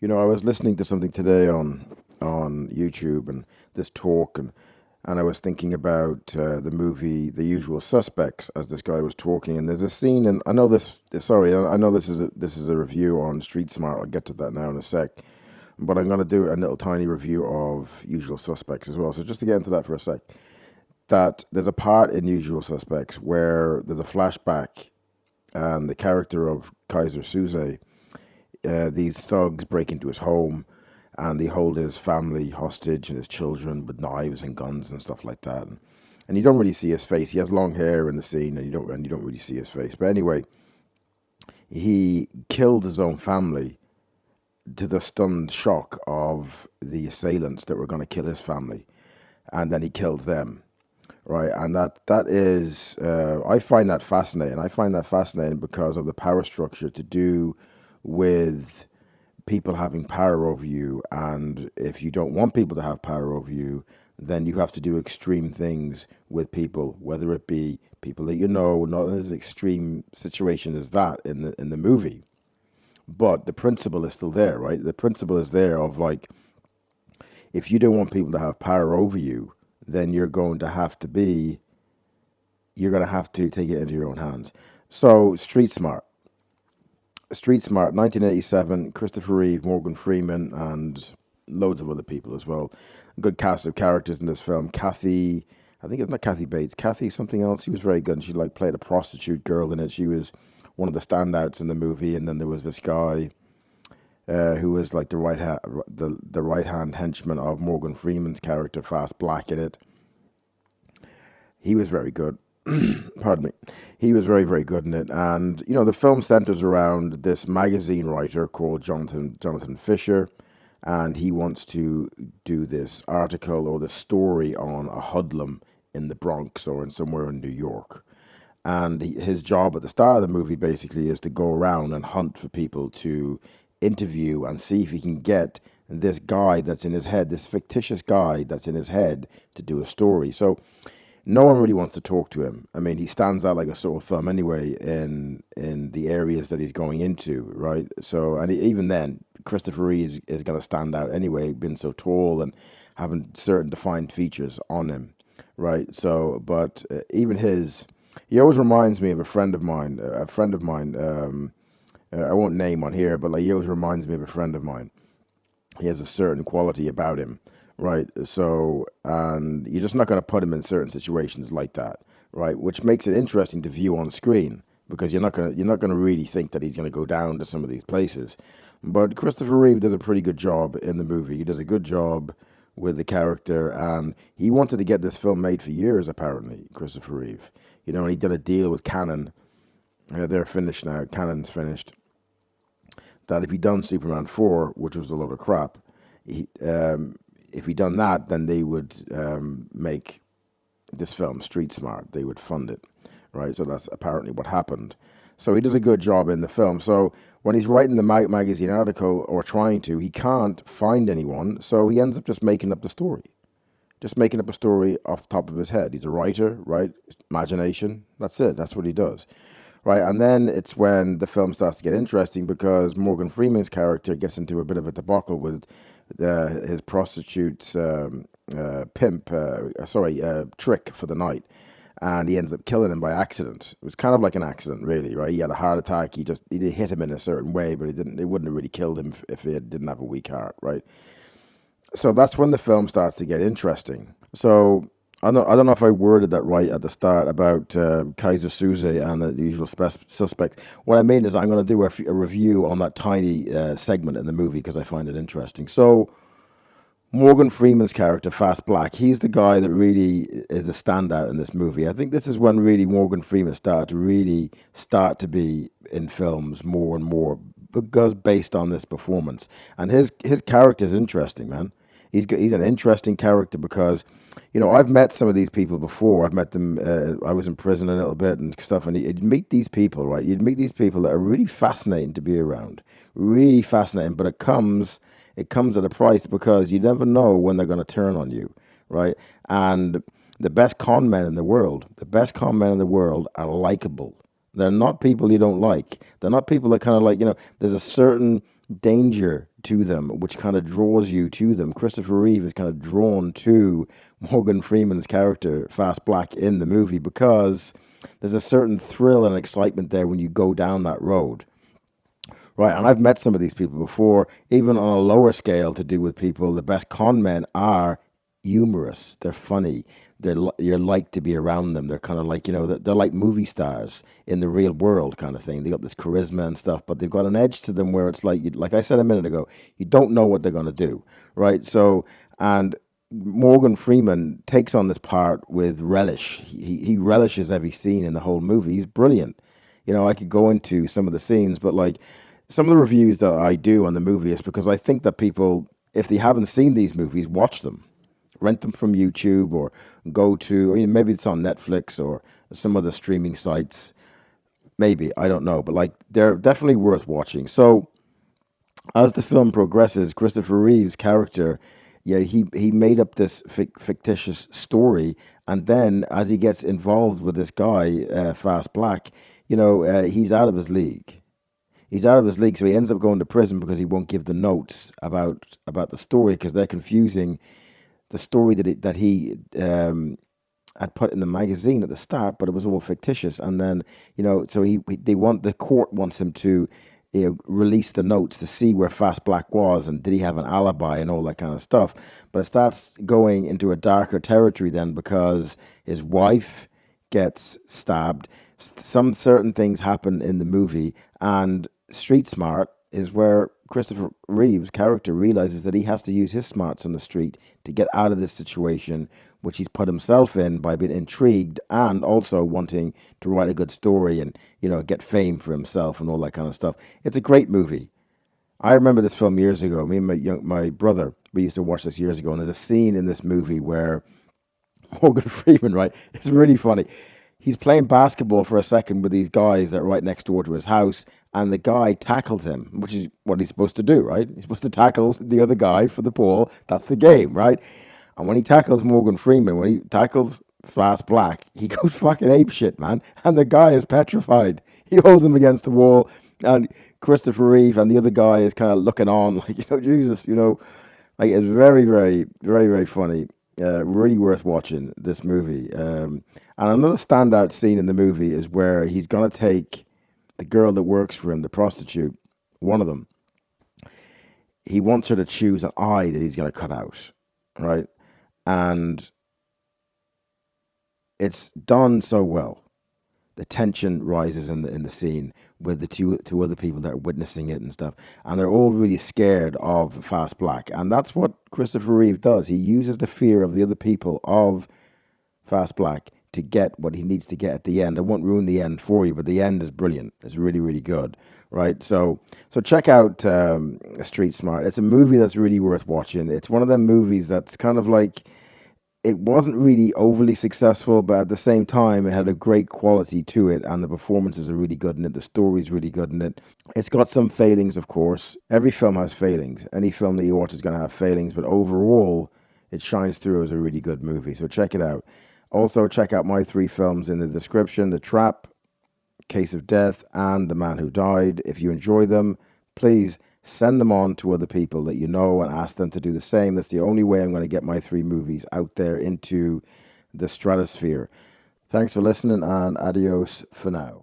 I was listening to something today on YouTube and this talk, and I was thinking about the movie The Usual Suspects as this guy was talking. And there's a scene, and I know this. Sorry, I know this is a review on Street Smart. I'll get to that now in a sec. But I'm going to do a little tiny review of Usual Suspects as well. So just to get into that for a sec, that there's a part in Usual Suspects where there's a flashback, and the character of Kaiser Soze, these thugs break into his home and they hold his family hostage and his children with knives and guns and stuff like that. And you don't really see his face. He has long hair in the scene, and you don't really see his face. But anyway, he killed his own family to the stunned shock of the assailants that were going to kill his family, and then he killed them. Right, and that is, I find that fascinating. I find that fascinating because of the power structure to do with people having power over you. And if you don't want people to have power over you, then you have to do extreme things with people, whether it be people that you know, not as extreme situation as that in the movie. But the principle is still there, right? The principle is there of like, if you don't want people to have power over you, then you're going to have to take it into your own hands. So Street Smart, 1987, Christopher Reeve, Morgan Freeman, and loads of other people as well. Good cast of characters in this film. Kathy, I think it's not Kathy Bates, Kathy something else. She was very good, and she like played a prostitute girl in it. She was one of the standouts in the movie. And then there was this guy who was like the right hand henchman of Morgan Freeman's character, Fast Black, in it. He was very good. Pardon me. He was very, very good in it. And the film centers around this magazine writer called Jonathan Fisher, and he wants to do this article or this story on a hoodlum in the Bronx or in somewhere in New York. And his job at the start of the movie basically is to go around and hunt for people to interview and see if he can get this guy that's in his head, this fictitious guy that's in his head, to do a story. So no one really wants to talk to him. I mean, he stands out like a sore thumb anyway in the areas that he's going into, right? So, and even then, Christopher Reeve is going to stand out anyway, being so tall and having certain defined features on him, right? So, but even he always reminds me of a friend of mine. I won't name on here, but like he always reminds me of a friend of mine. He has a certain quality about him, right? So, and you're just not going to put him in certain situations like that, right? Which makes it interesting to view on screen because you're not gonna really think that he's going to go down to some of these places. But Christopher Reeve does a pretty good job in the movie. He does a good job with the character, and he wanted to get this film made for years. Apparently, Christopher Reeve, and he did a deal with Canon. They're finished now. Canon's finished. That if he done Superman 4, which was a load of crap, he, if he done that, then they would make this film Street Smart. They would fund it, right? So that's apparently what happened. So he does a good job in the film. So when he's writing the magazine article or trying to, he can't find anyone. So he ends up just making up the story, just making up a story off the top of his head. He's a writer, right? Imagination. That's it. That's what he does. Right, and then it's when the film starts to get interesting because Morgan Freeman's character gets into a bit of a debacle with his prostitute's trick for the night, and he ends up killing him by accident. It was kind of like an accident, really, right? He had a heart attack. He did hit him in a certain way, but he didn't. It wouldn't have really killed him if he didn't have a weak heart, right? So that's when the film starts to get interesting. So I don't know if I worded that right at the start about Kaiser Soze and the usual suspects. What I mean is I'm going to do a review on that tiny segment in the movie because I find it interesting. So Morgan Freeman's character, Fast Black, he's the guy that really is a standout in this movie. I think this is when really Morgan Freeman start to be in films more and more because based on this performance. And his character is interesting, man. He's an interesting character because I've met some of these people before. I've met them. I was in prison a little bit and stuff, and you'd meet these people, right? You'd meet these people that are really fascinating to be around, really fascinating. But it comes at a price because you never know when they're going to turn on you, right? And the best con men in the world are likable. They're not people you don't like. They're not people that kind of like, there's a certain danger to them, which kind of draws you to them. Christopher Reeve is kind of drawn to Morgan Freeman's character, Fast Black, in the movie because there's a certain thrill and excitement there when you go down that road. Right, and I've met some of these people before, even on a lower scale to do with people. The best con men are humorous. They're funny. You're like to be around them. They're kind of like, they're like movie stars in the real world kind of thing. They got this charisma and stuff, but they've got an edge to them where it's like, like I said a minute ago, you don't know what they're going to do, right? So, and Morgan Freeman takes on this part with relish. He relishes every scene in the whole movie. He's brilliant. I could go into some of the scenes, but like some of the reviews that I do on the movie is because I think that people, if they haven't seen these movies, watch them, rent them from YouTube, or go to, maybe it's on Netflix or some other streaming sites. Maybe, I don't know, but like they're definitely worth watching. So as the film progresses, Christopher Reeve's character, yeah, he made up this fictitious story, and then as he gets involved with this guy, Fast Black, he's out of his league. He's out of his league, so he ends up going to prison because he won't give the notes about the story because they're confusing the story that he had put in the magazine at the start, but it was all fictitious. And then so the court wants him to release the notes to see where Fast Black was and did he have an alibi and all that kind of stuff. But it starts going into a darker territory then because his wife gets stabbed. Some certain things happen in the movie, and Street Smart is where Christopher Reeve's character realizes that he has to use his smarts on the street to get out of this situation, which he's put himself in by being intrigued and also wanting to write a good story and, get fame for himself and all that kind of stuff. It's a great movie. I remember this film years ago. Me and my brother, we used to watch this years ago, and there's a scene in this movie where Morgan Freeman, right? It's really funny. He's playing basketball for a second with these guys that are right next door to his house, and the guy tackles him, which is what he's supposed to do, right? He's supposed to tackle the other guy for the ball. That's the game, right? And when he tackles Morgan Freeman, when he tackles Fast Black, he goes fucking ape shit, man. And the guy is petrified. He holds him against the wall, and Christopher Reeve and the other guy is kind of looking on, like, Jesus, like it's very, very, very, very funny. Really worth watching this movie. And another standout scene in the movie is where he's gonna take the girl that works for him, the prostitute, one of them. He wants her to choose an eye that he's gonna cut out, right? And it's done so well. The tension rises in the scene with the two other people that are witnessing it and stuff, and they're all really scared of Fast Black, and that's what Christopher Reeve does. He uses the fear of the other people of Fast Black to get what he needs to get at the end. I won't ruin the end for you, but the end is brilliant. It's really, really good, right? So check out Street Smart. It's a movie that's really worth watching. It's one of them movies that's kind of like, it wasn't really overly successful, but at the same time, it had a great quality to it, and the performances are really good in it. The story's really good in it. It's got some failings, of course. Every film has failings. Any film that you watch is going to have failings, but overall, it shines through as a really good movie. So check it out. Also, check out my 3 films in the description: The Trap, Case of Death, and The Man Who Died. If you enjoy them, please send them on to other people that you know and ask them to do the same. That's the only way I'm going to get my 3 movies out there into the stratosphere. Thanks for listening, and adios for now.